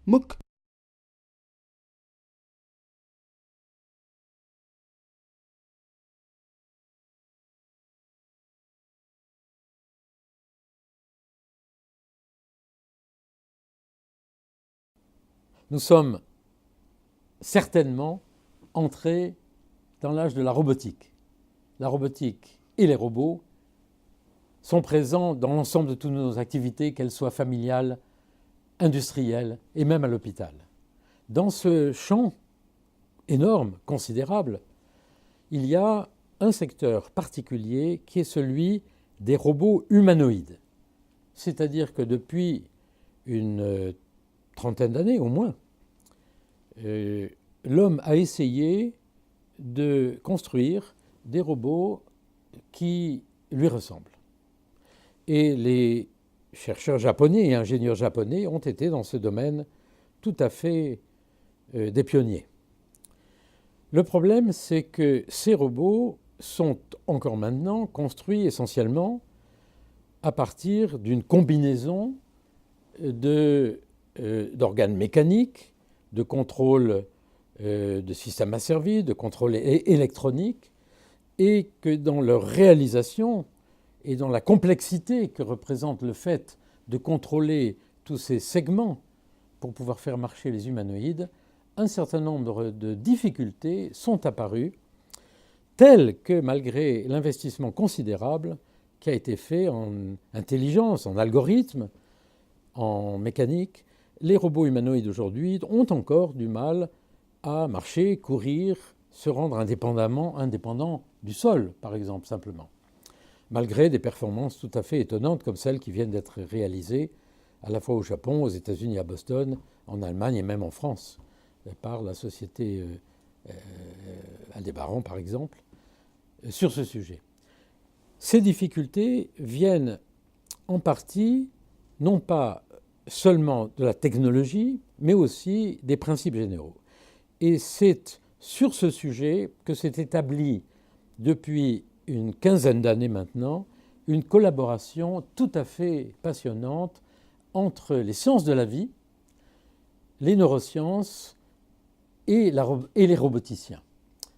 MOOC. Nous sommes certainement entrés dans l'âge de la robotique. La robotique et les robots sont présents dans l'ensemble de toutes nos activités, qu'elles soient familiales, industrielles et même à l'hôpital. Dans ce champ énorme, considérable, il y a un secteur particulier qui est celui des robots humanoïdes. C'est-à-dire que depuis une trentaine d'années au moins, l'homme a essayé de construire des robots qui lui ressemblent. Et les chercheurs japonais et ingénieurs japonais ont été dans ce domaine tout à fait des pionniers. Le problème, c'est que ces robots sont encore maintenant construits essentiellement à partir d'une combinaison d'organes mécaniques, de contrôle de systèmes asservis, de contrôle électronique, et que dans leur réalisation et dans la complexité que représente le fait de contrôler tous ces segments pour pouvoir faire marcher les humanoïdes, un certain nombre de difficultés sont apparues, telles que malgré l'investissement considérable qui a été fait en intelligence, en algorithme, en mécanique, les robots humanoïdes aujourd'hui ont encore du mal à marcher, courir, se rendre indépendants du sol, par exemple, simplement. Malgré des performances tout à fait étonnantes comme celles qui viennent d'être réalisées à la fois au Japon, aux États-Unis, à Boston, en Allemagne et même en France, par la société Aldébaran, par exemple, sur ce sujet. Ces difficultés viennent en partie, non pas seulement de la technologie, mais aussi des principes généraux. Et c'est sur ce sujet que s'est établie depuis une quinzaine d'années maintenant une collaboration tout à fait passionnante entre les sciences de la vie, les neurosciences et les roboticiens.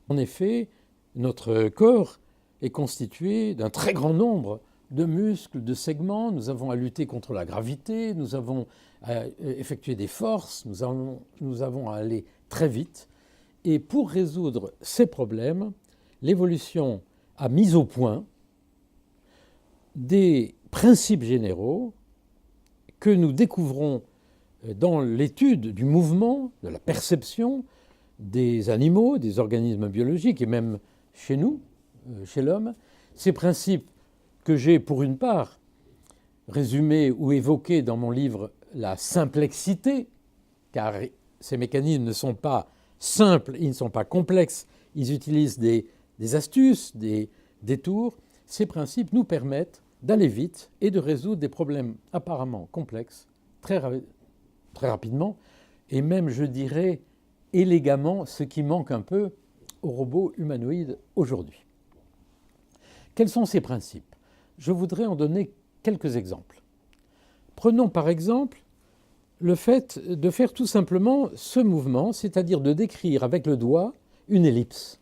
En effet, notre corps est constitué d'un très grand nombre de muscles, de segments. Nous avons à lutter contre la gravité, nous avons à effectuer des forces, nous avons à aller très vite. Et pour résoudre ces problèmes, l'évolution a mis au point des principes généraux que nous découvrons dans l'étude du mouvement, de la perception des animaux, des organismes biologiques et même chez nous, chez l'homme. Ces principes que j'ai pour une part résumés ou évoqués dans mon livre La simplexité, car ces mécanismes ne sont pas simples, ils ne sont pas complexes, ils utilisent des astuces, des détours. Ces principes nous permettent d'aller vite et de résoudre des problèmes apparemment complexes très rapidement, et même, je dirais, élégamment, ce qui manque un peu aux robots humanoïdes aujourd'hui. Quels sont ces principes ? Je voudrais en donner quelques exemples. Prenons par exemple le fait de faire tout simplement ce mouvement, c'est-à-dire de décrire avec le doigt une ellipse.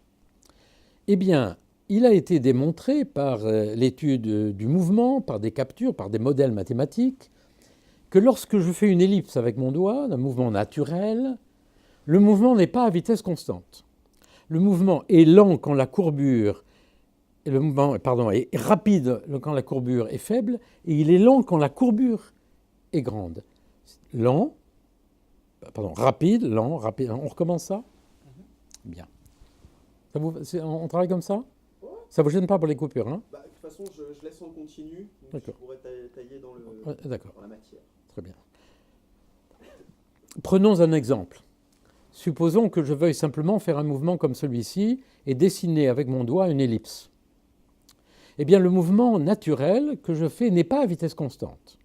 Eh bien, il a été démontré par l'étude du mouvement, par des captures, par des modèles mathématiques, que lorsque je fais une ellipse avec mon doigt, un mouvement naturel, le mouvement n'est pas à vitesse constante. Le mouvement est lent quand la courbure est rapide quand la courbure est faible, et il est lent quand la courbure est grande. Rapide, lent, rapide. On recommence ça ? Bien. On travaille comme ça ? Ça ne vous gêne pas pour les coupures, hein ? De toute façon, je laisse en continu, donc je pourrais tailler dans la matière. Très bien. Prenons un exemple. Supposons que je veuille simplement faire un mouvement comme celui-ci et dessiner avec mon doigt une ellipse. Eh bien, le mouvement naturel que je fais n'est pas à vitesse constante.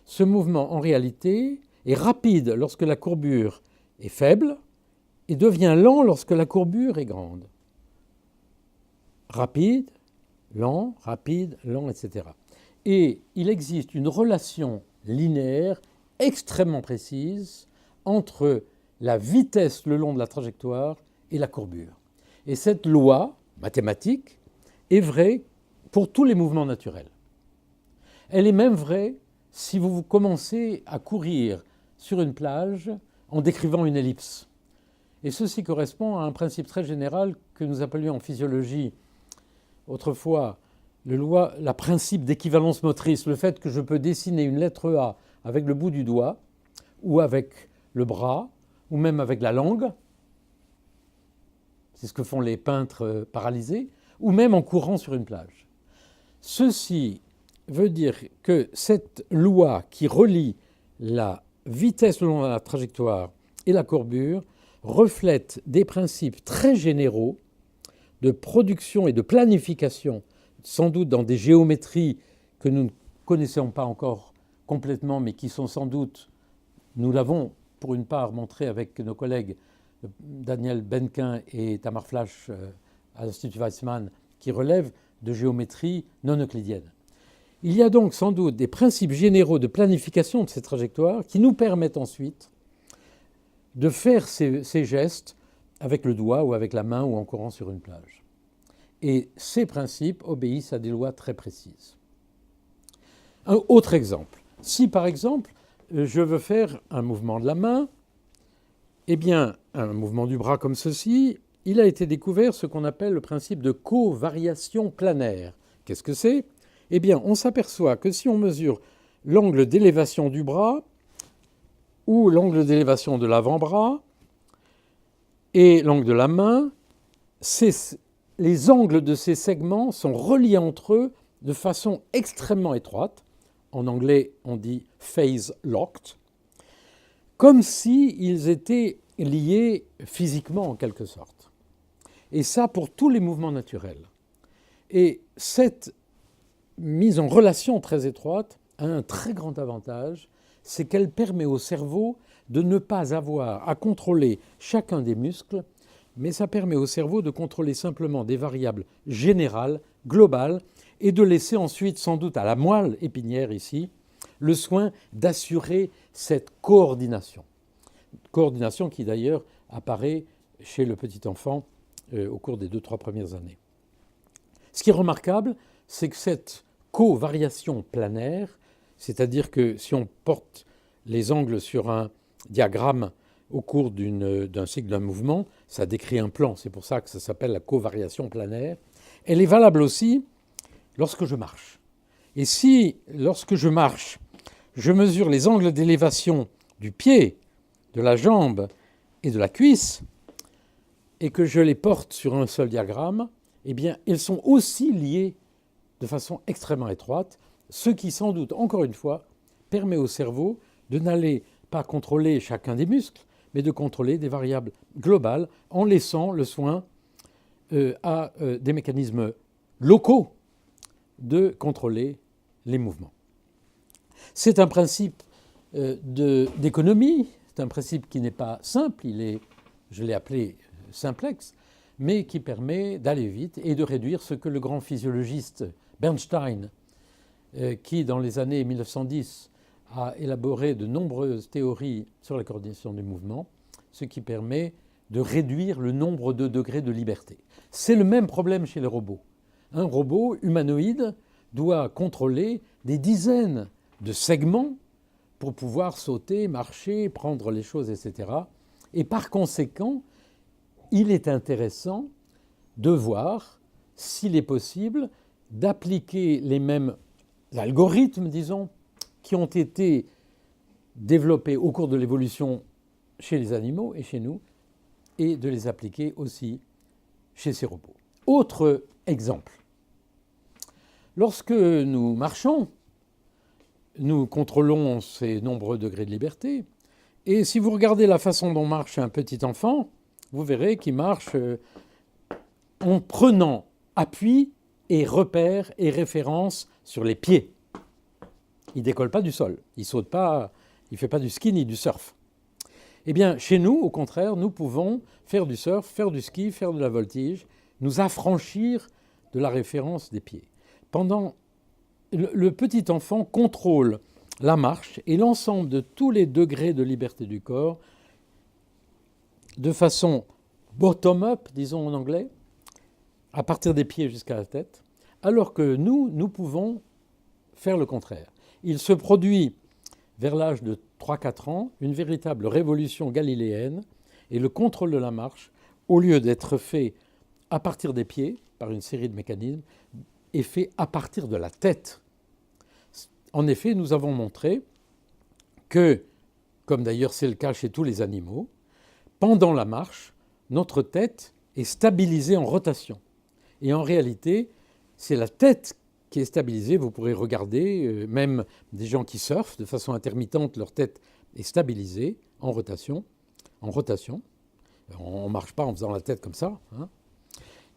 Ce mouvement, en réalité, est rapide lorsque la courbure est faible et devient lent lorsque la courbure est grande. Rapide, lent, etc. Et il existe une relation linéaire extrêmement précise entre la vitesse le long de la trajectoire et la courbure. Et cette loi mathématique est vraie pour tous les mouvements naturels. Elle est même vraie si vous commencez à courir sur une plage en décrivant une ellipse. Et ceci correspond à un principe très général que nous appelions en physiologie autrefois la principe d'équivalence motrice, le fait que je peux dessiner une lettre A avec le bout du doigt, ou avec le bras, ou même avec la langue, c'est ce que font les peintres paralysés, ou même en courant sur une plage. Ceci veut dire que cette loi qui relie la vitesse le long de la trajectoire et la courbure reflète des principes très généraux de production et de planification, sans doute dans des géométries que nous ne connaissons pas encore complètement, mais qui sont sans doute, nous l'avons pour une part montré avec nos collègues Daniel Benquin et Tamar Flasch à l'Institut Weizmann, qui relèvent de géométrie non euclidienne. Il y a donc sans doute des principes généraux de planification de ces trajectoires qui nous permettent ensuite de faire ces gestes avec le doigt ou avec la main ou en courant sur une plage. Et ces principes obéissent à des lois très précises. Un autre exemple. Si par exemple, je veux faire un mouvement de la main, eh bien, un mouvement du bras comme ceci, il a été découvert ce qu'on appelle le principe de covariation planaire. Qu'est-ce que c'est ? Eh bien, on s'aperçoit que si on mesure l'angle d'élévation du bras ou l'angle d'élévation de l'avant-bras et l'angle de la main, les angles de ces segments sont reliés entre eux de façon extrêmement étroite. En anglais, on dit « phase locked », comme s'ils étaient liés physiquement en quelque sorte. Et ça pour tous les mouvements naturels. Et cette mise en relation très étroite a un très grand avantage, c'est qu'elle permet au cerveau de ne pas avoir à contrôler chacun des muscles, mais ça permet au cerveau de contrôler simplement des variables générales, globales, et de laisser ensuite, sans doute à la moelle épinière ici, le soin d'assurer cette coordination. Coordination qui d'ailleurs apparaît chez le petit enfant au cours des 2-3 premières années. Ce qui est remarquable, c'est que cette covariation planaire, c'est-à-dire que si on porte les angles sur un diagramme au cours d'un cycle d'un mouvement, ça décrit un plan, c'est pour ça que ça s'appelle la covariation planaire. Elle est valable aussi lorsque je marche. Et si, lorsque je marche, je mesure les angles d'élévation du pied, de la jambe et de la cuisse, et que je les porte sur un seul diagramme, eh bien, elles sont aussi liées de façon extrêmement étroite, ce qui, sans doute, encore une fois, permet au cerveau de n'aller pas contrôler chacun des muscles, mais de contrôler des variables globales en laissant le soin à des mécanismes locaux de contrôler les mouvements. C'est un principe d'économie, c'est un principe qui n'est pas simple, je l'ai appelé simplex, mais qui permet d'aller vite et de réduire ce que le grand physiologiste Bernstein, qui dans les années 1910 a élaboré de nombreuses théories sur la coordination du mouvement, ce qui permet de réduire le nombre de degrés de liberté. C'est le même problème chez les robots. Un robot humanoïde doit contrôler des dizaines de segments pour pouvoir sauter, marcher, prendre les choses, etc. Et par conséquent, il est intéressant de voir s'il est possible d'appliquer les mêmes algorithmes, disons, qui ont été développés au cours de l'évolution chez les animaux et chez nous, et de les appliquer aussi chez ces robots. Autre exemple. Lorsque nous marchons, nous contrôlons ces nombreux degrés de liberté, et si vous regardez la façon dont marche un petit enfant, vous verrez qu'il marche en prenant appui et repère et référence sur les pieds. Il ne décolle pas du sol, il ne saute pas, il ne fait pas du ski ni du surf. Eh bien, chez nous, au contraire, nous pouvons faire du surf, faire du ski, faire de la voltige, nous affranchir de la référence des pieds. Le petit enfant contrôle la marche et l'ensemble de tous les degrés de liberté du corps de façon bottom-up, disons en anglais, à partir des pieds jusqu'à la tête, alors que nous pouvons faire le contraire. Il se produit, vers l'âge de 3-4 ans, une véritable révolution galiléenne et le contrôle de la marche, au lieu d'être fait à partir des pieds, par une série de mécanismes, est fait à partir de la tête. En effet, nous avons montré que, comme d'ailleurs c'est le cas chez tous les animaux, pendant la marche, notre tête est stabilisée en rotation. Et en réalité, c'est la tête qui est stabilisée. Vous pourrez regarder, même des gens qui surfent de façon intermittente, leur tête est stabilisée en rotation. On ne marche pas en faisant la tête comme ça. Hein.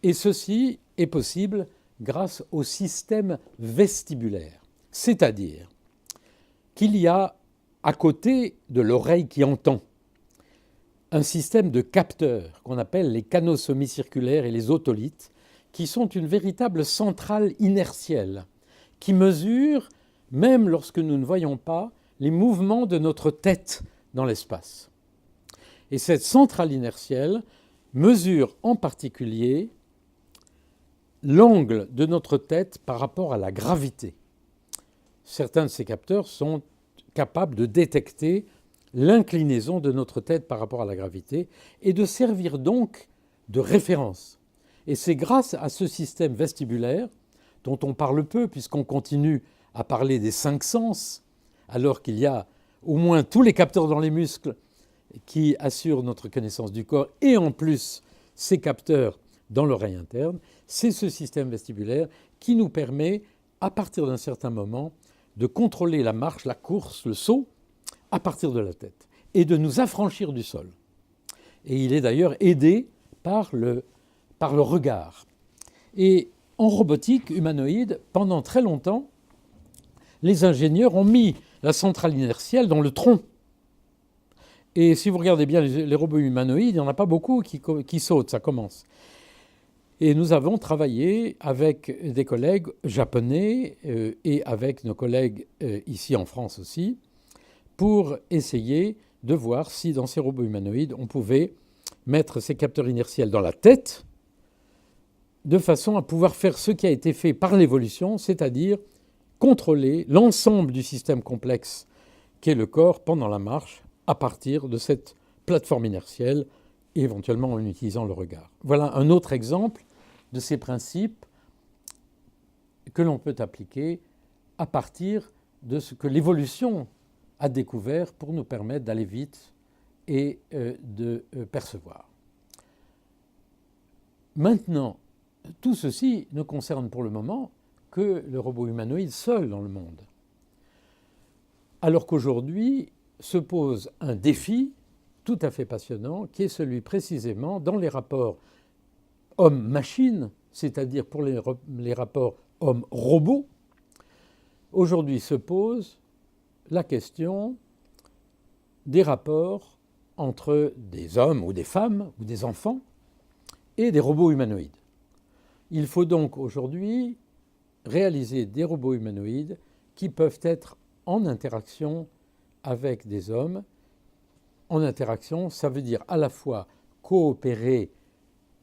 Et ceci est possible grâce au système vestibulaire. C'est-à-dire qu'il y a à côté de l'oreille qui entend un système de capteurs qu'on appelle les canaux semi-circulaires et les otolithes, qui sont une véritable centrale inertielle, qui mesure, même lorsque nous ne voyons pas, les mouvements de notre tête dans l'espace. Et cette centrale inertielle mesure en particulier l'angle de notre tête par rapport à la gravité. Certains de ces capteurs sont capables de détecter l'inclinaison de notre tête par rapport à la gravité et de servir donc de référence. Et c'est grâce à ce système vestibulaire, dont on parle peu puisqu'on continue à parler des 5 sens, alors qu'il y a au moins tous les capteurs dans les muscles qui assurent notre connaissance du corps, et en plus ces capteurs dans l'oreille interne, c'est ce système vestibulaire qui nous permet, à partir d'un certain moment, de contrôler la marche, la course, le saut, à partir de la tête, et de nous affranchir du sol. Et il est d'ailleurs aidé par le regard. Et en robotique humanoïde, pendant très longtemps, les ingénieurs ont mis la centrale inertielle dans le tronc. Et si vous regardez bien les robots humanoïdes, il n'y en a pas beaucoup qui sautent, ça commence. Et nous avons travaillé avec des collègues japonais et avec nos collègues ici en France aussi, pour essayer de voir si dans ces robots humanoïdes, on pouvait mettre ces capteurs inertiels dans la tête, de façon à pouvoir faire ce qui a été fait par l'évolution, c'est-à-dire contrôler l'ensemble du système complexe qu'est le corps pendant la marche à partir de cette plateforme inertielle, et éventuellement en utilisant le regard. Voilà un autre exemple de ces principes que l'on peut appliquer à partir de ce que l'évolution a découvert pour nous permettre d'aller vite et de percevoir. Maintenant, tout ceci ne concerne pour le moment que le robot humanoïde seul dans le monde. Alors qu'aujourd'hui se pose un défi tout à fait passionnant, qui est celui précisément dans les rapports homme-machine, c'est-à-dire pour les rapports homme-robot. Aujourd'hui se pose la question des rapports entre des hommes ou des femmes ou des enfants et des robots humanoïdes. Il faut donc aujourd'hui réaliser des robots humanoïdes qui peuvent être en interaction avec des hommes. En interaction, ça veut dire à la fois coopérer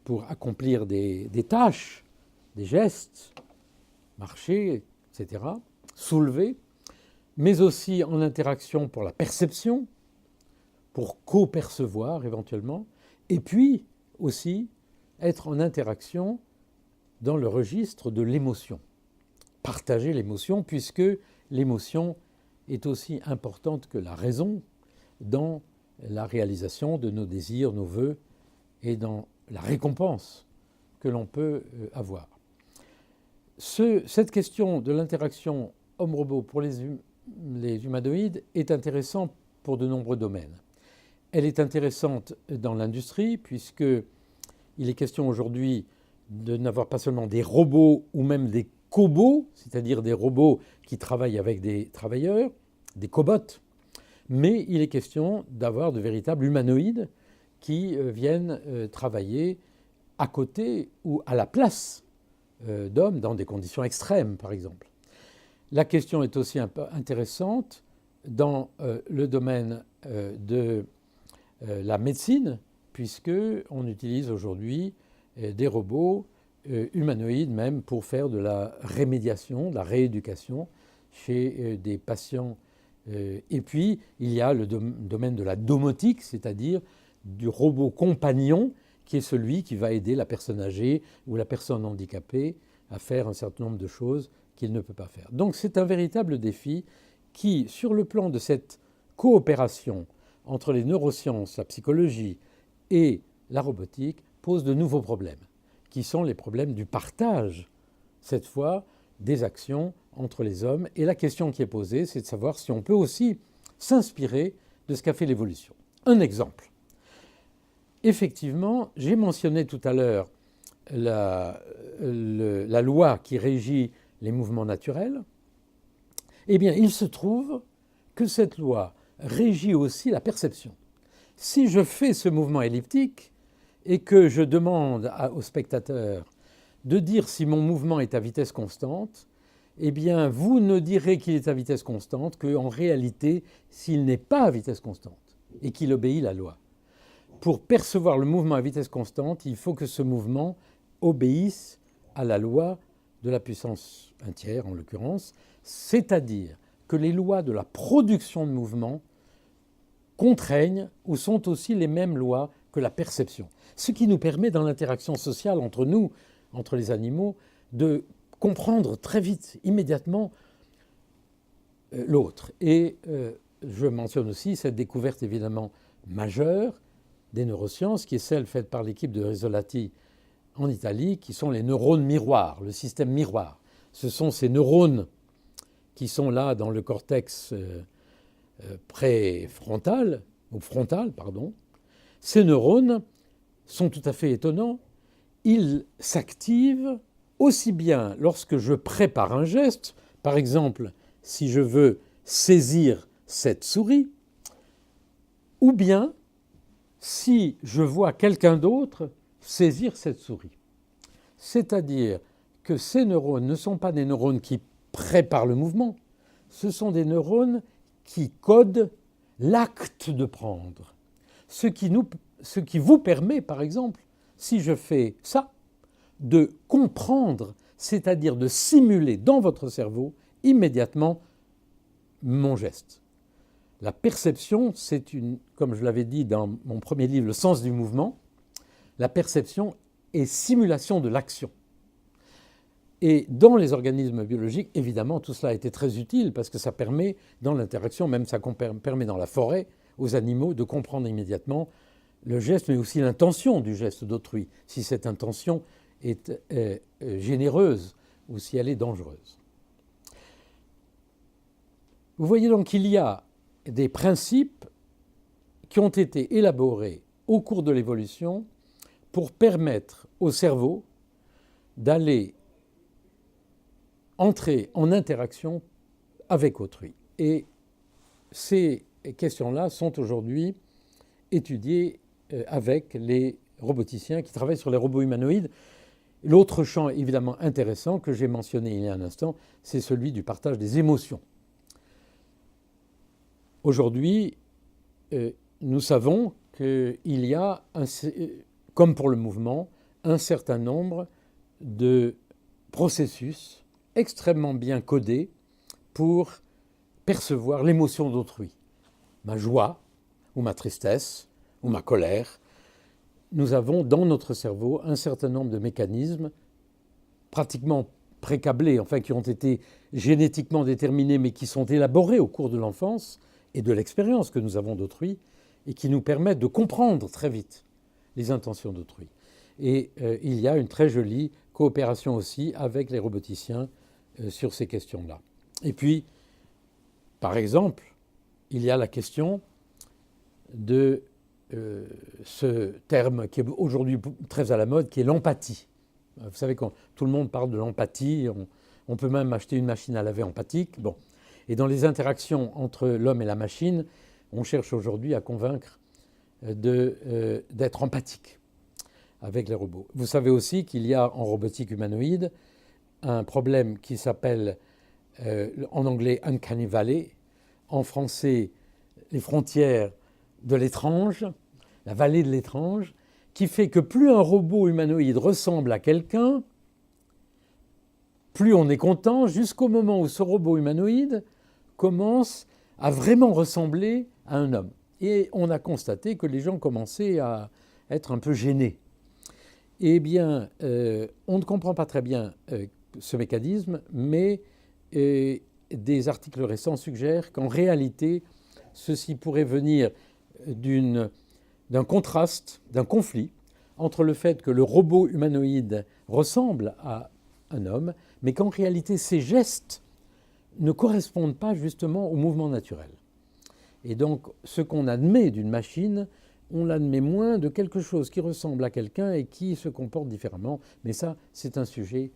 pour accomplir des tâches, des gestes, marcher, etc., soulever, mais aussi en interaction pour la perception, pour co-percevoir éventuellement, et puis aussi être en interaction dans le registre de l'émotion. Partager l'émotion, puisque l'émotion est aussi importante que la raison dans la réalisation de nos désirs, nos vœux, et dans la récompense que l'on peut avoir. Cette question de l'interaction homme-robot pour les humanoïdes est intéressante pour de nombreux domaines. Elle est intéressante dans l'industrie, puisqu'il est question aujourd'hui de n'avoir pas seulement des robots ou même des cobots, c'est-à-dire des robots qui travaillent avec des travailleurs, des cobots, mais il est question d'avoir de véritables humanoïdes qui viennent travailler à côté ou à la place d'hommes dans des conditions extrêmes, par exemple. La question est aussi un peu intéressante dans le domaine de la médecine, puisqu'on utilise aujourd'hui des robots humanoïdes même pour faire de la rémédiation, de la rééducation chez des patients. Et puis, il y a le domaine de la domotique, c'est-à-dire du robot compagnon, qui est celui qui va aider la personne âgée ou la personne handicapée à faire un certain nombre de choses qu'il ne peut pas faire. Donc c'est un véritable défi qui, sur le plan de cette coopération entre les neurosciences, la psychologie et la robotique, pose de nouveaux problèmes, qui sont les problèmes du partage, cette fois, des actions entre les hommes. Et la question qui est posée, c'est de savoir si on peut aussi s'inspirer de ce qu'a fait l'évolution. Un exemple. Effectivement, j'ai mentionné tout à l'heure la loi qui régit les mouvements naturels. Eh bien, il se trouve que cette loi régit aussi la perception. Si je fais ce mouvement elliptique et que je demande au spectateur de dire si mon mouvement est à vitesse constante, eh bien, vous ne direz qu'il est à vitesse constante qu'en réalité, s'il n'est pas à vitesse constante et qu'il obéit la loi. Pour percevoir le mouvement à vitesse constante, il faut que ce mouvement obéisse à la loi de la puissance 1 tiers, en l'occurrence, c'est-à-dire que les lois de la production de mouvement contraignent ou sont aussi les mêmes lois que la perception. Ce qui nous permet, dans l'interaction sociale entre nous, entre les animaux, de comprendre très vite, immédiatement, l'autre. Et je mentionne aussi cette découverte évidemment majeure des neurosciences, qui est celle faite par l'équipe de Rizzolatti en Italie, qui sont les neurones miroirs, le système miroir. Ce sont ces neurones qui sont là dans le cortex préfrontal, ou frontal, pardon. Ces neurones sont tout à fait étonnants. Ils s'activent aussi bien lorsque je prépare un geste, par exemple, si je veux saisir cette souris, ou bien si je vois quelqu'un d'autre saisir cette souris. C'est-à-dire que ces neurones ne sont pas des neurones qui préparent le mouvement, ce sont des neurones qui codent l'acte de prendre. Ce qui vous permet, par exemple, si je fais ça, de comprendre, c'est-à-dire de simuler dans votre cerveau immédiatement mon geste. La perception, c'est comme je l'avais dit dans mon premier livre, Le sens du mouvement, la perception est simulation de l'action. Et dans les organismes biologiques, évidemment, tout cela a été très utile parce que ça permet, dans l'interaction, même ça permet dans la forêt, aux animaux de comprendre immédiatement le geste, mais aussi l'intention du geste d'autrui, si cette intention est généreuse ou si elle est dangereuse. Vous voyez donc qu'il y a des principes qui ont été élaborés au cours de l'évolution pour permettre au cerveau d'aller entrer en interaction avec autrui. Et ces questions-là sont aujourd'hui étudiées avec les roboticiens qui travaillent sur les robots humanoïdes. L'autre champ évidemment intéressant que j'ai mentionné il y a un instant, c'est celui du partage des émotions. Aujourd'hui, nous savons qu'il y a, comme pour le mouvement, un certain nombre de processus extrêmement bien codés pour percevoir l'émotion d'autrui. Ma joie, ou ma tristesse, ou ma colère. Nous avons dans notre cerveau un certain nombre de mécanismes pratiquement précablés, enfin qui ont été génétiquement déterminés, mais qui sont élaborés au cours de l'enfance et de l'expérience que nous avons d'autrui, et qui nous permettent de comprendre très vite les intentions d'autrui. Et il y a une très jolie coopération aussi avec les roboticiens sur ces questions-là. Et puis, par exemple, il y a la question de ce terme qui est aujourd'hui très à la mode, qui est l'empathie. Vous savez que tout le monde parle de l'empathie, on peut même acheter une machine à laver empathique. Bon. Et dans les interactions entre l'homme et la machine, on cherche aujourd'hui à convaincre d'être empathique avec les robots. Vous savez aussi qu'il y a en robotique humanoïde un problème qui s'appelle en anglais Uncanny Valley, en français les frontières de l'étrange, la vallée de l'étrange, qui fait que plus un robot humanoïde ressemble à quelqu'un, plus on est content, jusqu'au moment où ce robot humanoïde commence à vraiment ressembler à un homme. Et on a constaté que les gens commençaient à être un peu gênés. Eh bien, on ne comprend pas très bien ce mécanisme, mais des articles récents suggèrent qu'en réalité, ceci pourrait venir d'un contraste, d'un conflit entre le fait que le robot humanoïde ressemble à un homme, mais qu'en réalité, ses gestes ne correspondent pas justement au mouvement naturel. Et donc, ce qu'on admet d'une machine, on l'admet moins de quelque chose qui ressemble à quelqu'un et qui se comporte différemment. Mais ça, c'est un sujet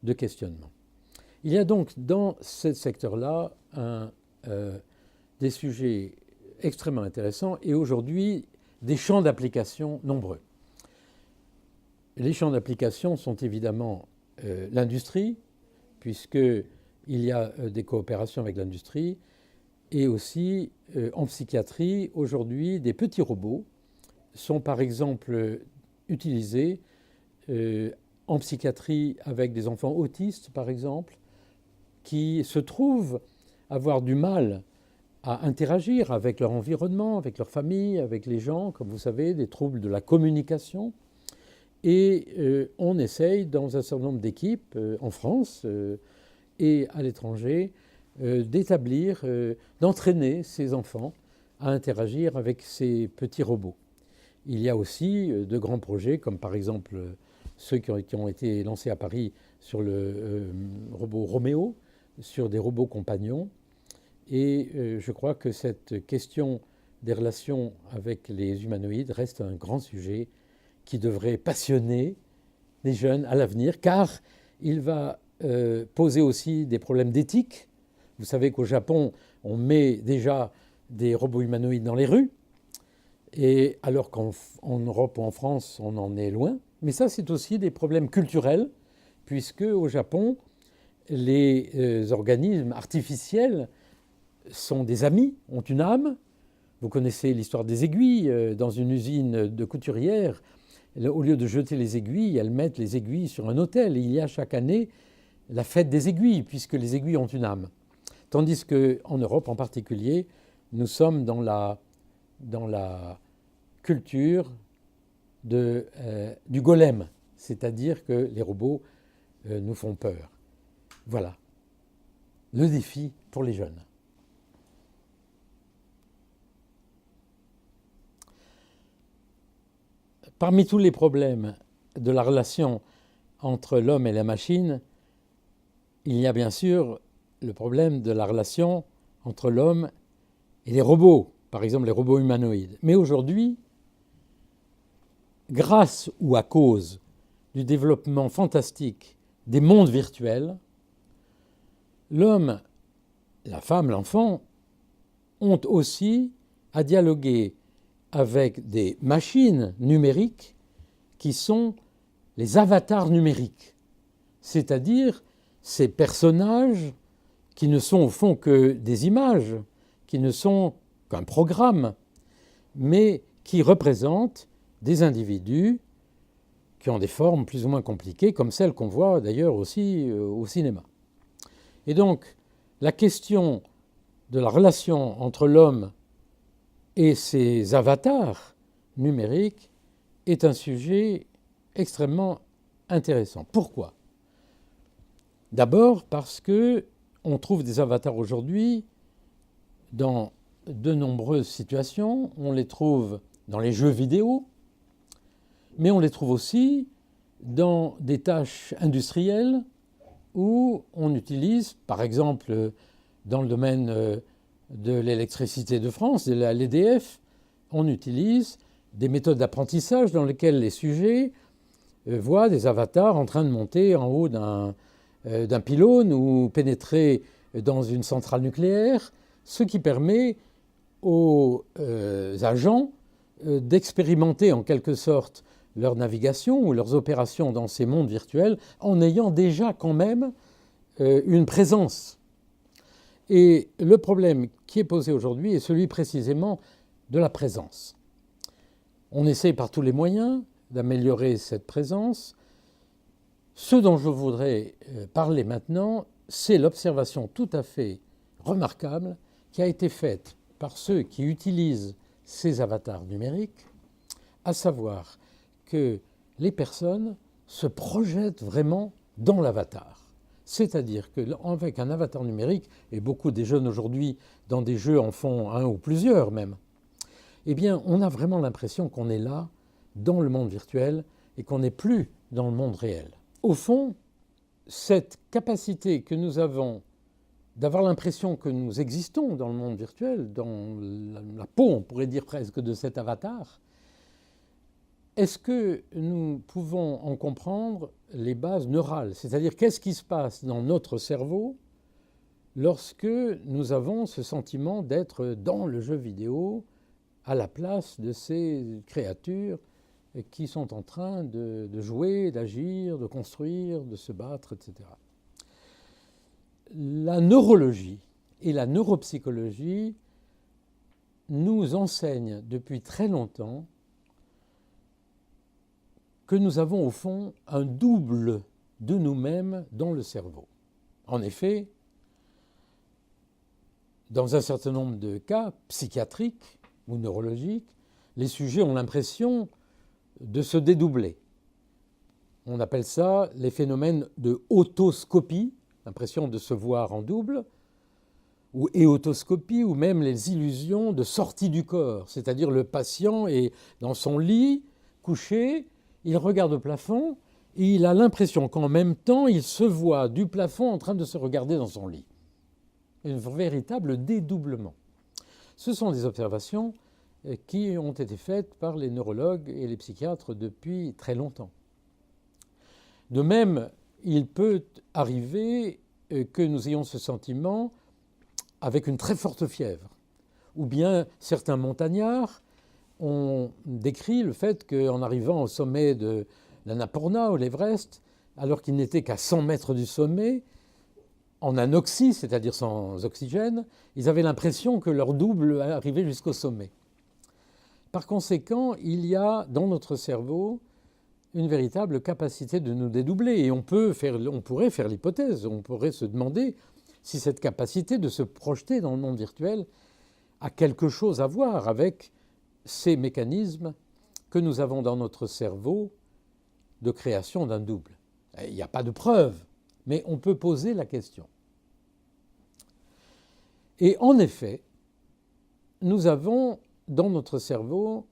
de questionnement. Il y a donc dans ce secteur-là des sujets extrêmement intéressants et aujourd'hui des champs d'application nombreux. Les champs d'application sont évidemment l'industrie, puisqu'il y a des coopérations avec l'industrie, et aussi en psychiatrie, aujourd'hui, des petits robots sont par exemple utilisés en psychiatrie avec des enfants autistes, par exemple, qui se trouvent avoir du mal à interagir avec leur environnement, avec leur famille, avec les gens, comme vous savez, des troubles de la communication. Et on essaye dans un certain nombre d'équipes en France et à l'étranger d'établir, d'entraîner ces enfants à interagir avec ces petits robots. Il y a aussi de grands projets, comme par exemple ceux qui ont été lancés à Paris sur le robot Roméo, sur des robots compagnons. Et je crois que cette question des relations avec les humanoïdes reste un grand sujet qui devrait passionner les jeunes à l'avenir, car il va poser aussi des problèmes d'éthique. Vous savez qu'au Japon, on met déjà des robots humanoïdes dans les rues, et alors qu'en Europe ou en France, on en est loin. Mais ça, c'est aussi des problèmes culturels, puisque au Japon, les organismes artificiels sont des amis, ont une âme. Vous connaissez l'histoire des aiguilles. Dans une usine de couturière, au lieu de jeter les aiguilles, elles mettent les aiguilles sur un autel. Et il y a chaque année la fête des aiguilles, puisque les aiguilles ont une âme. Tandis qu'en Europe en particulier, nous sommes dans la culture du golem, c'est-à-dire que les robots nous font peur. Voilà le défi pour les jeunes. Parmi tous les problèmes de la relation entre l'homme et la machine, il y a bien sûr le problème de la relation entre l'homme et les robots, par exemple les robots humanoïdes. Mais aujourd'hui, grâce ou à cause du développement fantastique des mondes virtuels, l'homme, la femme, l'enfant ont aussi à dialoguer avec des machines numériques qui sont les avatars numériques, c'est-à-dire ces personnages qui ne sont au fond que des images, qui ne sont qu'un programme, mais qui représentent des individus qui ont des formes plus ou moins compliquées, comme celles qu'on voit d'ailleurs aussi au cinéma. Et donc, la question de la relation entre l'homme et ses avatars numériques est un sujet extrêmement intéressant. Pourquoi ? D'abord parce qu'on trouve des avatars aujourd'hui dans de nombreuses situations. On les trouve dans les jeux vidéo, mais on les trouve aussi dans des tâches industrielles où on utilise, par exemple, dans le domaine de l'électricité de France, de l'EDF, on utilise des méthodes d'apprentissage dans lesquelles les sujets voient des avatars en train de monter en haut d'un pylône ou pénétrer dans une centrale nucléaire, ce qui permet aux agents d'expérimenter en quelque sorte leur navigation ou leurs opérations dans ces mondes virtuels en ayant déjà quand même une présence Et le problème qui est posé aujourd'hui est celui précisément de la présence. On essaie par tous les moyens d'améliorer cette présence. Ce dont je voudrais parler maintenant, c'est l'observation tout à fait remarquable qui a été faite par ceux qui utilisent ces avatars numériques, à savoir que les personnes se projettent vraiment dans l'avatar. C'est-à-dire qu'avec un avatar numérique, et beaucoup des jeunes aujourd'hui dans des jeux en font un ou plusieurs même, eh bien on a vraiment l'impression qu'on est là, dans le monde virtuel, et qu'on n'est plus dans le monde réel. Au fond, cette capacité que nous avons d'avoir l'impression que nous existons dans le monde virtuel, dans la peau, on pourrait dire presque, de cet avatar, est-ce que nous pouvons en comprendre les bases neurales? C'est-à-dire, qu'est-ce qui se passe dans notre cerveau lorsque nous avons ce sentiment d'être dans le jeu vidéo à la place de ces créatures qui sont en train de jouer, d'agir, de construire, de se battre, etc. La neurologie et la neuropsychologie nous enseignent depuis très longtemps que nous avons au fond un double de nous-mêmes dans le cerveau. En effet, dans un certain nombre de cas psychiatriques ou neurologiques, les sujets ont l'impression de se dédoubler. On appelle ça les phénomènes de otoscopie, l'impression de se voir en double, ou éotoscopie, ou même les illusions de sortie du corps, c'est-à-dire le patient est dans son lit, couché, il regarde au plafond et il a l'impression qu'en même temps, il se voit du plafond en train de se regarder dans son lit. Un véritable dédoublement. Ce sont des observations qui ont été faites par les neurologues et les psychiatres depuis très longtemps. De même, il peut arriver que nous ayons ce sentiment avec une très forte fièvre. Ou bien certains montagnards ont décrit le fait qu'en arrivant au sommet de l'Annapurna ou l'Everest, alors qu'ils n'étaient qu'à 100 mètres du sommet, en anoxie, c'est-à-dire sans oxygène, ils avaient l'impression que leur double arrivait jusqu'au sommet. Par conséquent, il y a dans notre cerveau une véritable capacité de nous dédoubler. Et on pourrait faire l'hypothèse, on pourrait se demander si cette capacité de se projeter dans le monde virtuel a quelque chose à voir avec ces mécanismes que nous avons dans notre cerveau de création d'un double. Il n'y a pas de preuve, mais on peut poser la question. Et en effet, nous avons dans notre cerveau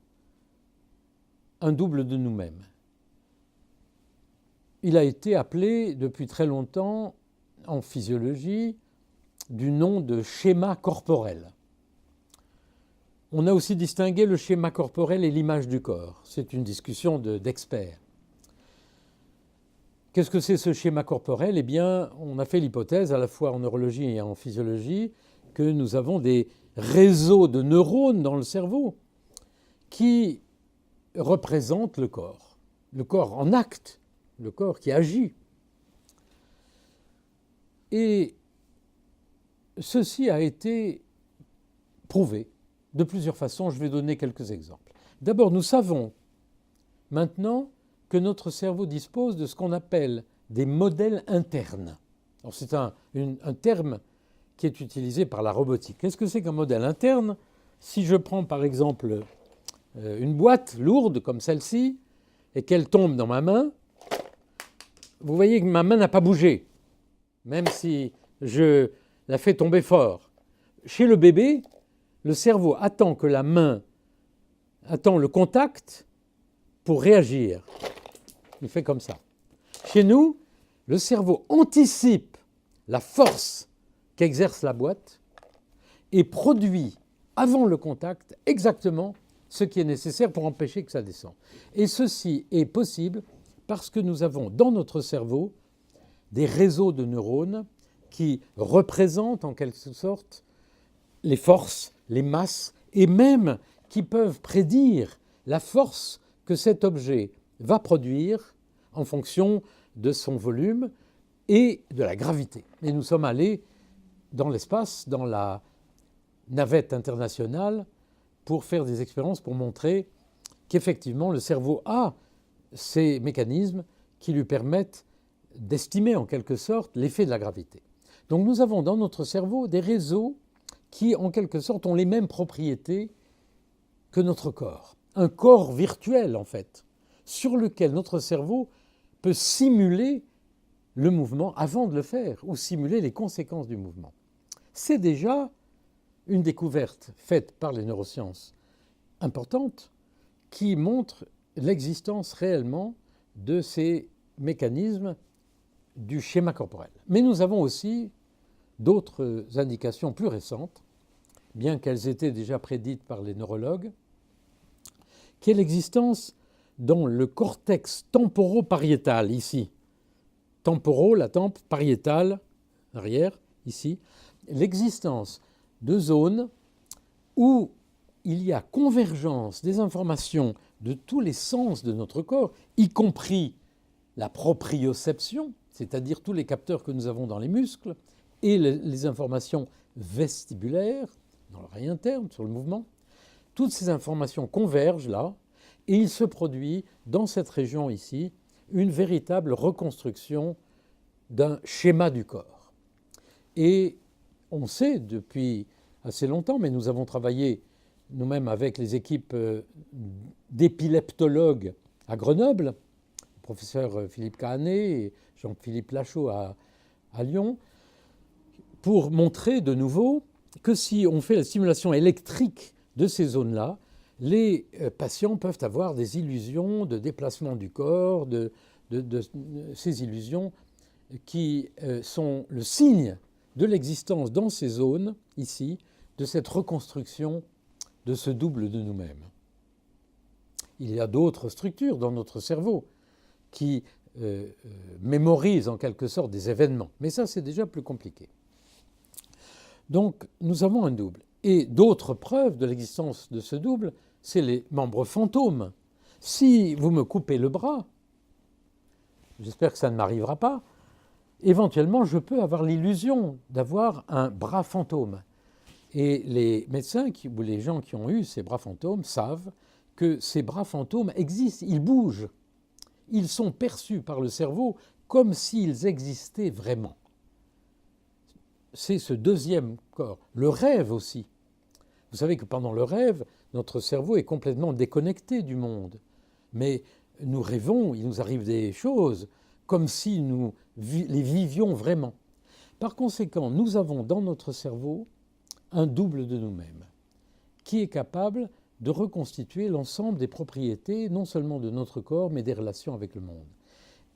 un double de nous-mêmes. Il a été appelé depuis très longtemps en physiologie du nom de schéma corporel. On a aussi distingué le schéma corporel et l'image du corps. C'est une discussion d'experts. Qu'est-ce que c'est ce schéma corporel? Eh bien, on a fait l'hypothèse, à la fois en neurologie et en physiologie, que nous avons des réseaux de neurones dans le cerveau qui représentent le corps en acte, le corps qui agit. Et ceci a été prouvé de plusieurs façons. Je vais donner quelques exemples. D'abord, nous savons maintenant que notre cerveau dispose de ce qu'on appelle des modèles internes. Alors, c'est un terme qui est utilisé par la robotique. Qu'est-ce que c'est qu'un modèle interne? Si je prends par exemple une boîte lourde comme celle-ci et qu'elle tombe dans ma main, vous voyez que ma main n'a pas bougé, même si je la fais tomber fort. Chez le bébé, le cerveau attend que la main attend le contact pour réagir. Il fait comme ça. Chez nous, le cerveau anticipe la force qu'exerce la boîte et produit avant le contact exactement ce qui est nécessaire pour empêcher que ça descende. Et ceci est possible parce que nous avons dans notre cerveau des réseaux de neurones qui représentent en quelque sorte les forces, les masses, et même qui peuvent prédire la force que cet objet va produire en fonction de son volume et de la gravité. Et nous sommes allés dans l'espace, dans la navette internationale, pour faire des expériences pour montrer qu'effectivement le cerveau a ces mécanismes qui lui permettent d'estimer en quelque sorte l'effet de la gravité. Donc nous avons dans notre cerveau des réseaux qui en quelque sorte ont les mêmes propriétés que notre corps. Un corps virtuel en fait, sur lequel notre cerveau peut simuler le mouvement avant de le faire ou simuler les conséquences du mouvement. C'est déjà une découverte faite par les neurosciences importante qui montre l'existence réellement de ces mécanismes du schéma corporel. Mais nous avons aussi d'autres indications plus récentes, bien qu'elles étaient déjà prédites par les neurologues, qui est l'existence dans le cortex temporopariétal, ici. Temporo, la tempe, pariétale, arrière, ici. L'existence de zones où il y a convergence des informations de tous les sens de notre corps, y compris la proprioception, c'est-à-dire tous les capteurs que nous avons dans les muscles, et les informations vestibulaires, dans l'oreille interne, sur le mouvement. Toutes ces informations convergent là, et il se produit dans cette région ici une véritable reconstruction d'un schéma du corps. Et on sait depuis assez longtemps, mais nous avons travaillé nous-mêmes avec les équipes d'épileptologues à Grenoble, le professeur Philippe Cahanet et Jean-Philippe Lachaud à Lyon, pour montrer de nouveau que si on fait la stimulation électrique de ces zones-là, les patients peuvent avoir des illusions de déplacement du corps, de ces illusions qui sont le signe de l'existence dans ces zones, ici, de cette reconstruction de ce double de nous-mêmes. Il y a d'autres structures dans notre cerveau qui mémorisent en quelque sorte des événements, mais ça c'est déjà plus compliqué. Donc nous avons un double. Et d'autres preuves de l'existence de ce double, c'est les membres fantômes. Si vous me coupez le bras, j'espère que ça ne m'arrivera pas, éventuellement je peux avoir l'illusion d'avoir un bras fantôme. Et les médecins ou les gens qui ont eu ces bras fantômes savent que ces bras fantômes existent, ils bougent. Ils sont perçus par le cerveau comme s'ils existaient vraiment. C'est ce deuxième corps. Le rêve aussi. Vous savez que pendant le rêve, notre cerveau est complètement déconnecté du monde. Mais nous rêvons, il nous arrive des choses comme si nous les vivions vraiment. Par conséquent, nous avons dans notre cerveau un double de nous-mêmes qui est capable de reconstituer l'ensemble des propriétés, non seulement de notre corps, mais des relations avec le monde.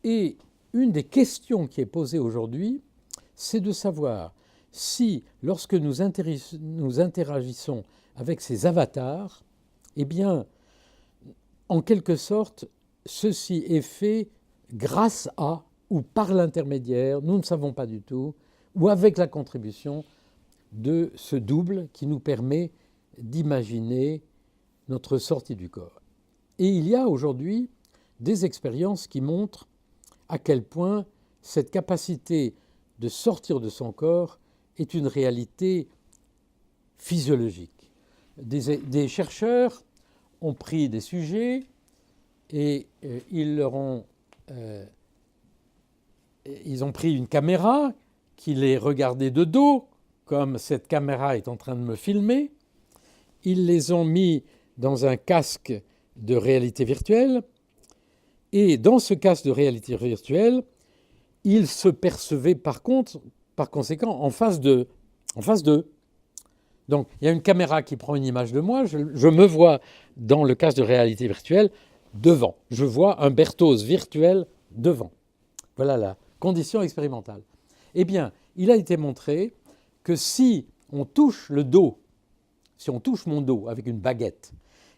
Et une des questions qui est posée aujourd'hui, c'est de savoir si, lorsque nous interagissons avec ces avatars, eh bien, en quelque sorte, ceci est fait grâce à ou par l'intermédiaire, nous ne savons pas du tout, ou avec la contribution de ce double qui nous permet d'imaginer notre sortie du corps. Et il y a aujourd'hui des expériences qui montrent à quel point cette capacité de sortir de son corps est une réalité physiologique. Des chercheurs ont pris des sujets et ils ont pris une caméra qui les regardait de dos, comme cette caméra est en train de me filmer. Ils les ont mis dans un casque de réalité virtuelle et dans ce casque de réalité virtuelle, ils se percevaient par conséquent en face d'eux. Donc il y a une caméra qui prend une image de moi, je me vois dans le casque de réalité virtuelle devant. Je vois un Berthoz virtuel devant. Voilà la condition expérimentale. Eh bien, il a été montré que si on touche le dos, si on touche mon dos avec une baguette,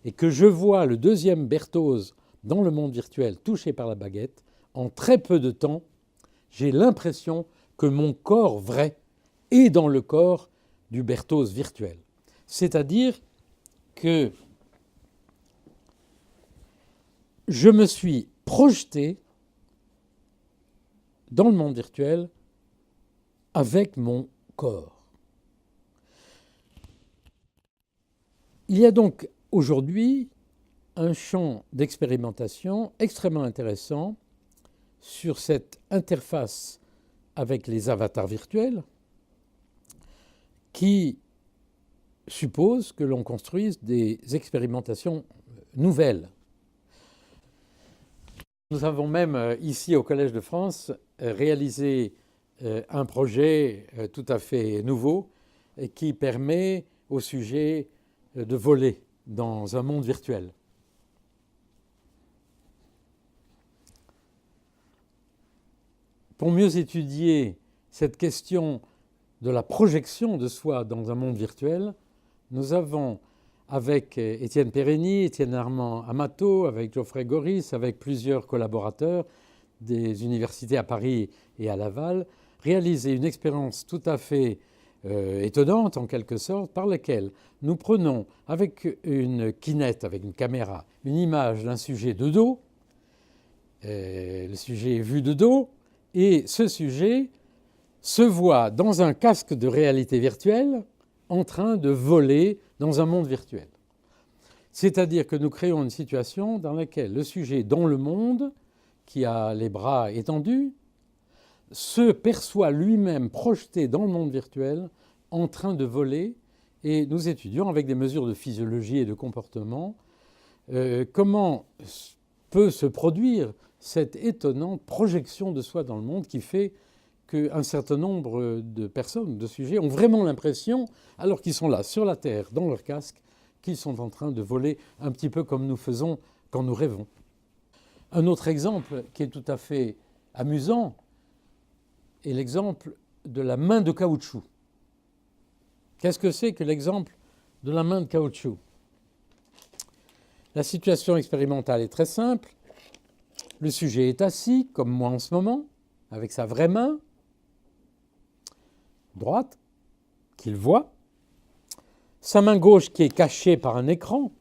et que je vois le deuxième Berthoz dans le monde virtuel touché par la baguette, en très peu de temps, j'ai l'impression que mon corps vrai est dans le corps du Berthoz virtuel. C'est-à-dire que je me suis projeté dans le monde virtuel avec mon corps. Il y a donc aujourd'hui un champ d'expérimentation extrêmement intéressant sur cette interface avec les avatars virtuels qui suppose que l'on construise des expérimentations nouvelles. Nous avons même ici au Collège de France réalisé un projet tout à fait nouveau qui permet au sujet de voler dans un monde virtuel. Pour mieux étudier cette question de la projection de soi dans un monde virtuel, nous avons, avec Étienne Pérenny, Étienne Armand Amato, avec Geoffrey Goris, avec plusieurs collaborateurs des universités à Paris et à Laval, réalisé une expérience tout à fait étonnante, en quelque sorte, par laquelle nous prenons, avec une Kinect, avec une caméra, une image d'un sujet de dos, le sujet est vu de dos, et ce sujet se voit dans un casque de réalité virtuelle en train de voler dans un monde virtuel. C'est-à-dire que nous créons une situation dans laquelle le sujet dans le monde, qui a les bras étendus, se perçoit lui-même projeté dans le monde virtuel en train de voler, et nous étudions avec des mesures de physiologie et de comportement comment peut se produire cette étonnante projection de soi dans le monde qui fait qu'un certain nombre de personnes, de sujets, ont vraiment l'impression, alors qu'ils sont là, sur la Terre, dans leur casque, qu'ils sont en train de voler un petit peu comme nous faisons quand nous rêvons. Un autre exemple qui est tout à fait amusant est l'exemple de la main de caoutchouc. Qu'est-ce que c'est que l'exemple de la main de caoutchouc? La situation expérimentale est très simple. Le sujet est assis, comme moi en ce moment, avec sa vraie main droite, qu'il voit. Sa main gauche qui est cachée par un écran,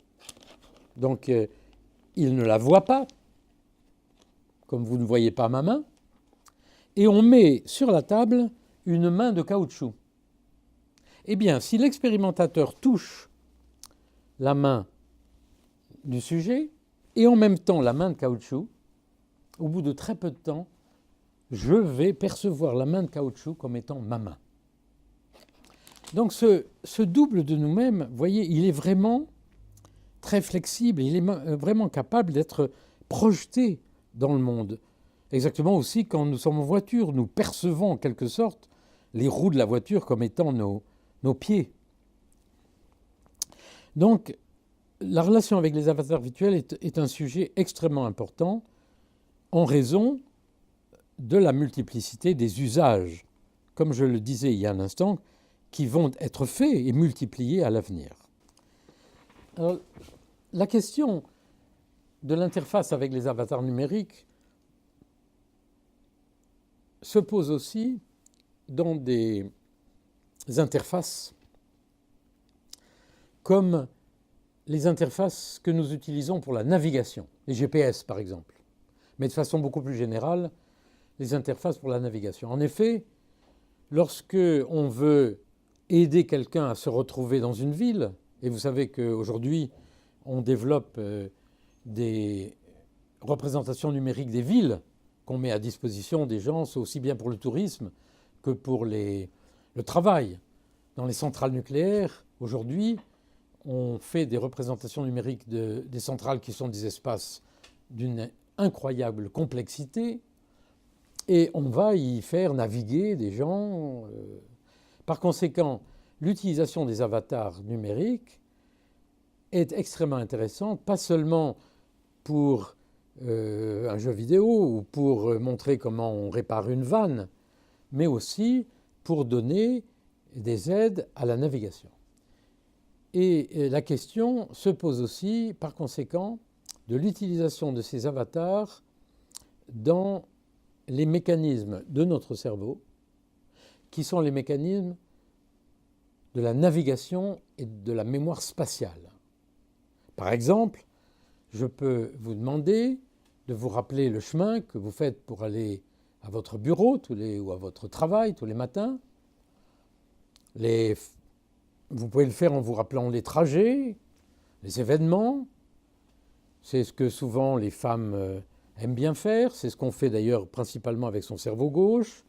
donc il ne la voit pas, comme vous ne voyez pas ma main. Et on met sur la table une main de caoutchouc. Eh bien, si l'expérimentateur touche la main du sujet et en même temps la main de caoutchouc, au bout de très peu de temps, je vais percevoir la main de caoutchouc comme étant ma main. Donc ce double de nous-mêmes, vous voyez, il est vraiment très flexible, il est vraiment capable d'être projeté dans le monde. Exactement aussi quand nous sommes en voiture, nous percevons en quelque sorte les roues de la voiture comme étant nos pieds. Donc la relation avec les avatars virtuels est un sujet extrêmement important en raison de la multiplicité des usages, comme je le disais il y a un instant, qui vont être faits et multipliés à l'avenir. Alors, la question de l'interface avec les avatars numériques se pose aussi dans des interfaces comme les interfaces que nous utilisons pour la navigation, les GPS par exemple, mais de façon beaucoup plus générale, les interfaces pour la navigation. En effet, lorsque on veut aider quelqu'un à se retrouver dans une ville, et vous savez qu'aujourd'hui, on développe des représentations numériques des villes qu'on met à disposition des gens, aussi bien pour le tourisme que pour le travail. Dans les centrales nucléaires, aujourd'hui, on fait des représentations numériques des centrales qui sont des espaces d'une incroyable complexité, et on va y faire naviguer des gens. Par conséquent, l'utilisation des avatars numériques est extrêmement intéressante, pas seulement pour un jeu vidéo ou pour montrer comment on répare une vanne, mais aussi pour donner des aides à la navigation. Et la question se pose aussi, par conséquent, de l'utilisation de ces avatars dans les mécanismes de notre cerveau, qui sont les mécanismes de la navigation et de la mémoire spatiale. Par exemple, je peux vous demander de vous rappeler le chemin que vous faites pour aller à votre bureau ou à votre travail tous les matins. Vous pouvez le faire en vous rappelant les trajets, les événements. C'est ce que souvent les femmes aiment bien faire. C'est ce qu'on fait d'ailleurs principalement avec son cerveau gauche.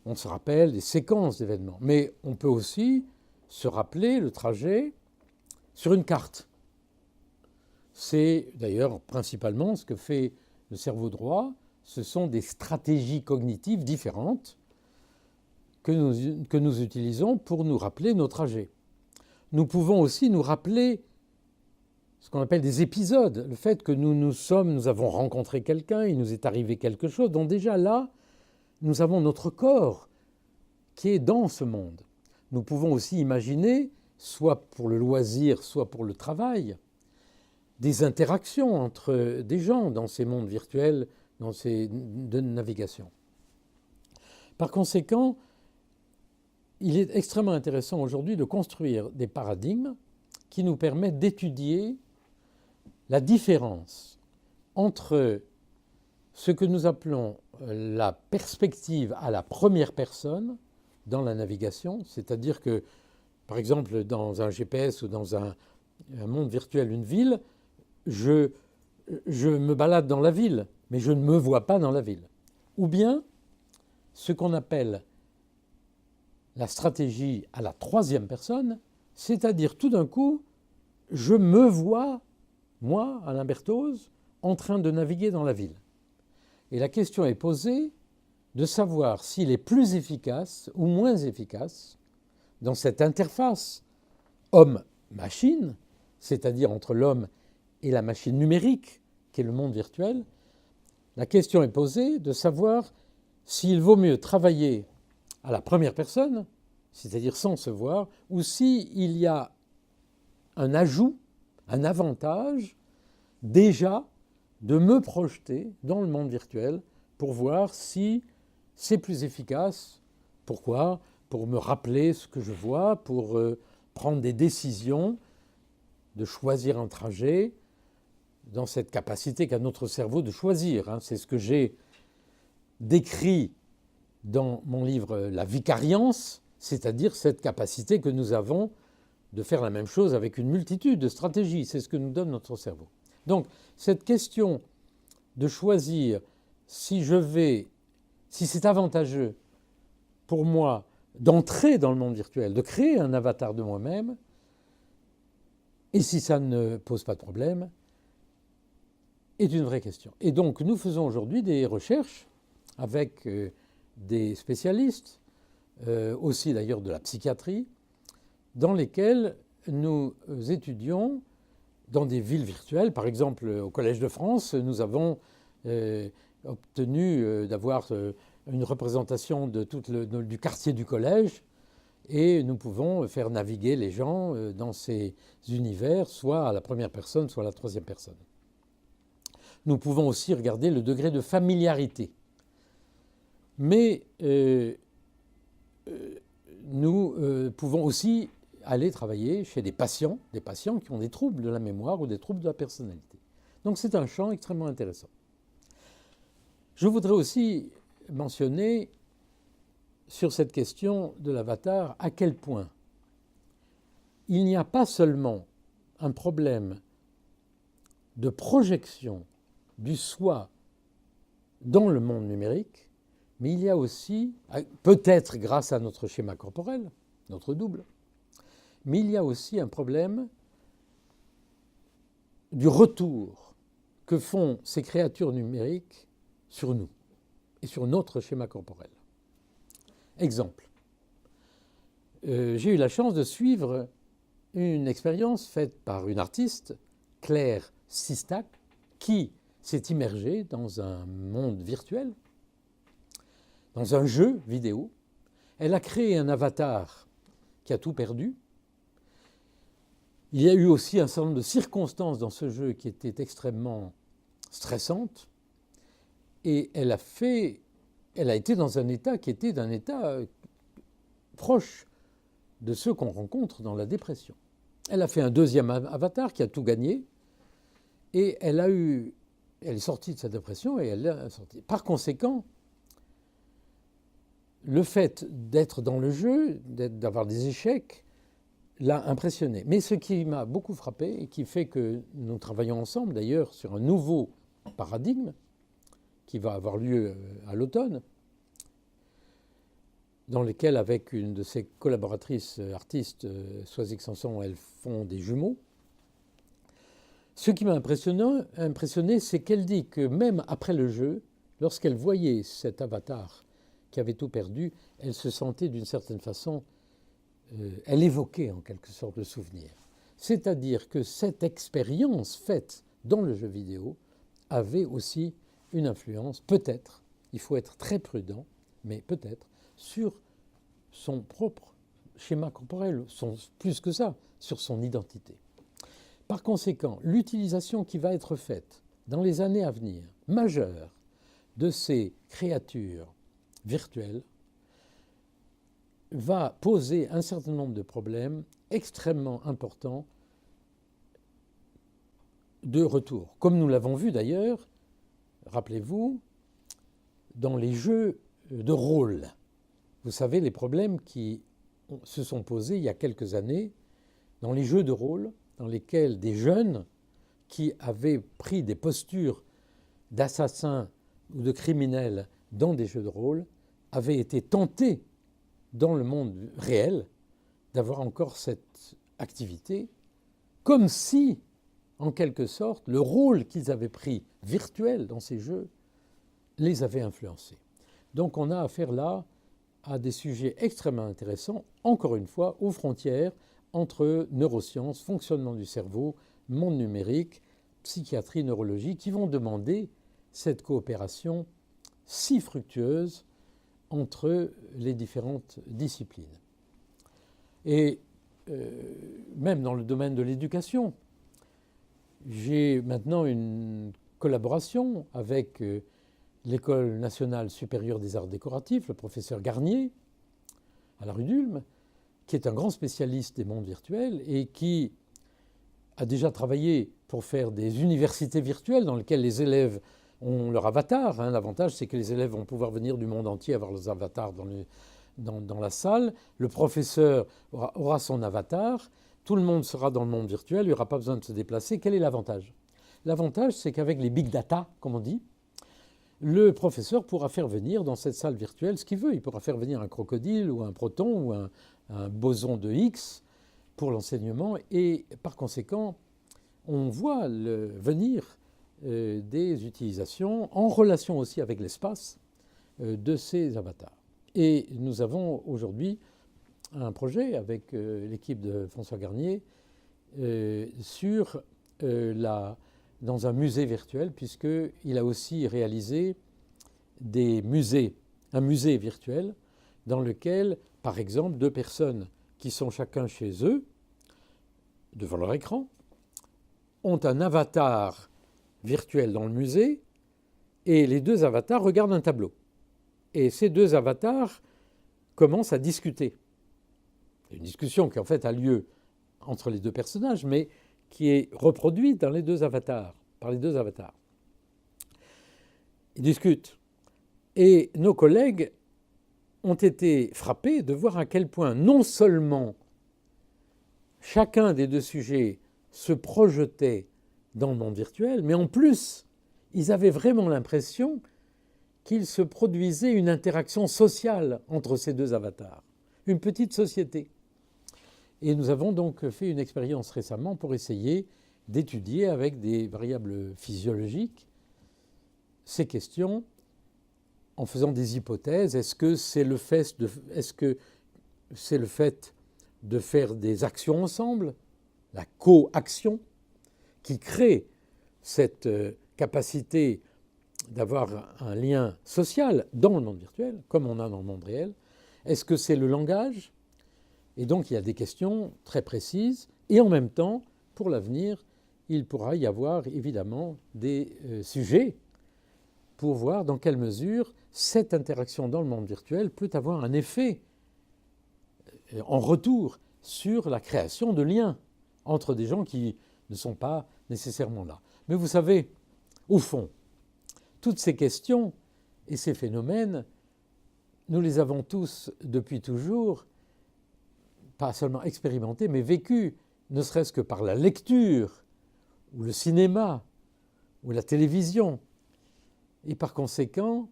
On se rappelle des séquences d'événements. Mais on peut aussi se rappeler le trajet sur une carte. C'est d'ailleurs principalement ce que fait le cerveau droit. Ce sont des stratégies cognitives différentes que nous utilisons pour nous rappeler nos trajets. Nous pouvons aussi nous rappeler ce qu'on appelle des épisodes, le fait que nous avons rencontré quelqu'un, il nous est arrivé quelque chose, donc déjà là, nous avons notre corps qui est dans ce monde. Nous pouvons aussi imaginer, soit pour le loisir, soit pour le travail, des interactions entre des gens dans ces mondes virtuels, dans ces de navigation. Par conséquent, il est extrêmement intéressant aujourd'hui de construire des paradigmes qui nous permettent d'étudier la différence entre ce que nous appelons la perspective à la première personne dans la navigation, c'est-à-dire que, par exemple, dans un GPS ou dans un monde virtuel, une ville, je me balade dans la ville, mais je ne me vois pas dans la ville. Ou bien, ce qu'on appelle la stratégie à la troisième personne, c'est-à-dire tout d'un coup, je me vois, moi, Alain Berthoz, en train de naviguer dans la ville. Et la question est posée de savoir s'il est plus efficace ou moins efficace dans cette interface homme-machine, c'est-à-dire entre l'homme et la machine numérique, qui est le monde virtuel. La question est posée de savoir s'il vaut mieux travailler à la première personne, c'est-à-dire sans se voir, ou s'il y a un ajout, un avantage, déjà de me projeter dans le monde virtuel pour voir si c'est plus efficace. Pourquoi ? Pour me rappeler ce que je vois, pour prendre des décisions, de choisir un trajet, dans cette capacité qu'a notre cerveau de choisir. C'est ce que j'ai décrit dans mon livre « La vicariance », c'est-à-dire cette capacité que nous avons de faire la même chose avec une multitude de stratégies. C'est ce que nous donne notre cerveau. Donc, cette question de choisir si c'est avantageux pour moi d'entrer dans le monde virtuel, de créer un avatar de moi-même, et si ça ne pose pas de problème, est une vraie question. Et donc, nous faisons aujourd'hui des recherches avec des spécialistes, aussi d'ailleurs de la psychiatrie, dans lesquelles nous étudions dans des villes virtuelles. Par exemple, au Collège de France, nous avons obtenu d'avoir une représentation de du quartier du collège, et nous pouvons faire naviguer les gens dans ces univers, soit à la première personne, soit à la troisième personne. Nous pouvons aussi regarder le degré de familiarité. Mais nous pouvons aussi aller travailler chez des patients qui ont des troubles de la mémoire ou des troubles de la personnalité. Donc c'est un champ extrêmement intéressant. Je voudrais aussi mentionner sur cette question de l'avatar à quel point il n'y a pas seulement un problème de projection du soi dans le monde numérique, mais il y a aussi, peut-être grâce à notre schéma corporel, notre double, mais il y a aussi un problème du retour que font ces créatures numériques sur nous et sur notre schéma corporel. Exemple, j'ai eu la chance de suivre une expérience faite par une artiste, Claire Sistac, qui s'est immergée dans un monde virtuel, dans un jeu vidéo. Elle a créé un avatar qui a tout perdu. Il y a eu aussi un certain nombre de circonstances dans ce jeu qui étaient extrêmement stressantes. Et elle a été dans un état qui était d'un état proche de ceux qu'on rencontre dans la dépression. Elle a fait un deuxième avatar qui a tout gagné. Et elle est sortie de sa dépression et elle l'a sortie. Par conséquent, le fait d'être dans le jeu, d'avoir des échecs, l'a impressionné. Mais ce qui m'a beaucoup frappé et qui fait que nous travaillons ensemble d'ailleurs sur un nouveau paradigme qui va avoir lieu à l'automne, dans lequel, avec une de ses collaboratrices artistes, Soazic Sanson, elles font des jumeaux. Ce qui m'a impressionné, c'est qu'elle dit que même après le jeu, lorsqu'elle voyait cet avatar qui avait tout perdu, elle se sentait d'une certaine façon, elle évoquait en quelque sorte le souvenir. C'est-à-dire que cette expérience faite dans le jeu vidéo avait aussi une influence, peut-être, il faut être très prudent, mais peut-être, sur son propre schéma corporel, plus que ça, sur son identité. Par conséquent, l'utilisation qui va être faite dans les années à venir, majeure, de ces créatures virtuelles, va poser un certain nombre de problèmes extrêmement importants de retour. Comme nous l'avons vu d'ailleurs, rappelez-vous, dans les jeux de rôle. Vous savez, les problèmes qui se sont posés il y a quelques années dans les jeux de rôle, dans lesquels des jeunes qui avaient pris des postures d'assassins ou de criminels dans des jeux de rôle avaient été tentés dans le monde réel d'avoir encore cette activité, comme si, en quelque sorte, le rôle qu'ils avaient pris virtuel dans ces jeux les avait influencés. Donc on a affaire là à des sujets extrêmement intéressants, encore une fois, aux frontières entre neurosciences, fonctionnement du cerveau, monde numérique, psychiatrie, neurologie, qui vont demander cette coopération si fructueuse entre les différentes disciplines. Et même dans le domaine de l'éducation, j'ai maintenant une collaboration avec l'École nationale supérieure des arts décoratifs, le professeur Garnier, à la rue d'Ulm, qui est un grand spécialiste des mondes virtuels et qui a déjà travaillé pour faire des universités virtuelles dans lesquelles les élèves ont leur avatar. L'avantage, c'est que les élèves vont pouvoir venir du monde entier avoir leurs avatars dans la salle. Le professeur aura son avatar. Tout le monde sera dans le monde virtuel. Il n'y aura pas besoin de se déplacer. Quel est l'avantage? L'avantage, c'est qu'avec les big data, comme on dit, le professeur pourra faire venir dans cette salle virtuelle ce qu'il veut. Il pourra faire venir un crocodile ou un proton ou un boson de Higgs pour l'enseignement. Et par conséquent, on voit venir des utilisations en relation aussi avec l'espace de ces avatars. Et nous avons aujourd'hui un projet avec l'équipe de François Garnier dans un musée virtuel, puisqu'il a aussi réalisé un musée virtuel dans lequel, par exemple, deux personnes qui sont chacun chez eux, devant leur écran, ont un avatar virtuel dans le musée, et les deux avatars regardent un tableau. Et ces deux avatars commencent à discuter. Une discussion qui en fait a lieu entre les deux personnages, mais qui est reproduite dans les deux avatars, par les deux avatars. Ils discutent. Et nos collègues ont été frappés de voir à quel point non seulement chacun des deux sujets se projetait dans le monde virtuel, mais en plus, ils avaient vraiment l'impression qu'il se produisait une interaction sociale entre ces deux avatars, une petite société. Et nous avons donc fait une expérience récemment pour essayer d'étudier avec des variables physiologiques ces questions en faisant des hypothèses. Est-ce que c'est le fait de faire des actions ensemble, la co-action, qui crée cette capacité d'avoir un lien social dans le monde virtuel, comme on a dans le monde réel? Est-ce que c'est le langage? Et donc il y a des questions très précises. Et en même temps, pour l'avenir, il pourra y avoir évidemment des sujets pour voir dans quelle mesure cette interaction dans le monde virtuel peut avoir un effet en retour sur la création de liens entre des gens qui ne sont pas nécessairement là. Mais vous savez, au fond, toutes ces questions et ces phénomènes, nous les avons tous depuis toujours, pas seulement expérimenté, mais vécu, ne serait-ce que par la lecture, ou le cinéma, ou la télévision. Et par conséquent,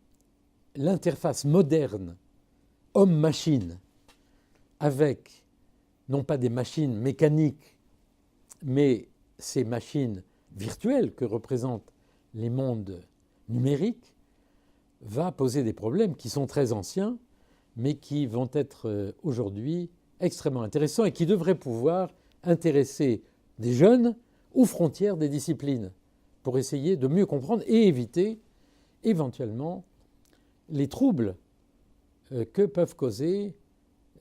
l'interface moderne, homme-machine, avec non pas des machines mécaniques, mais ces machines virtuelles que représentent les mondes numériques, va poser des problèmes qui sont très anciens, mais qui vont être aujourd'hui extrêmement intéressants et qui devraient pouvoir intéresser des jeunes aux frontières des disciplines pour essayer de mieux comprendre et éviter éventuellement les troubles que peuvent causer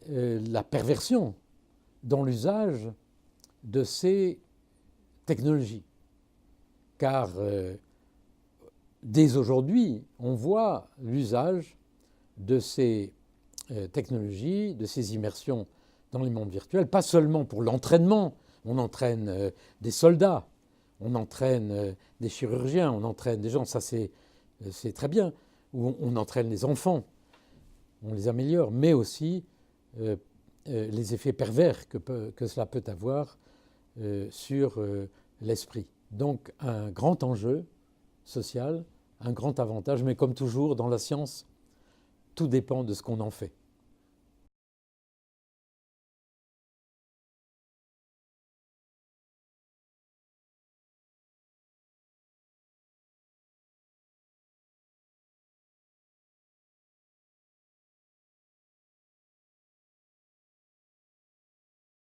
la perversion dans l'usage de ces technologies. Car dès aujourd'hui, on voit l'usage de ces technologies, de ces immersions dans les mondes virtuels, pas seulement pour l'entraînement. On entraîne des soldats, on entraîne des chirurgiens, on entraîne des gens, ça c'est très bien. Ou on entraîne les enfants, on les améliore, mais aussi les effets pervers que cela peut avoir sur l'esprit. Donc un grand enjeu social, un grand avantage, mais comme toujours dans la science, tout dépend de ce qu'on en fait.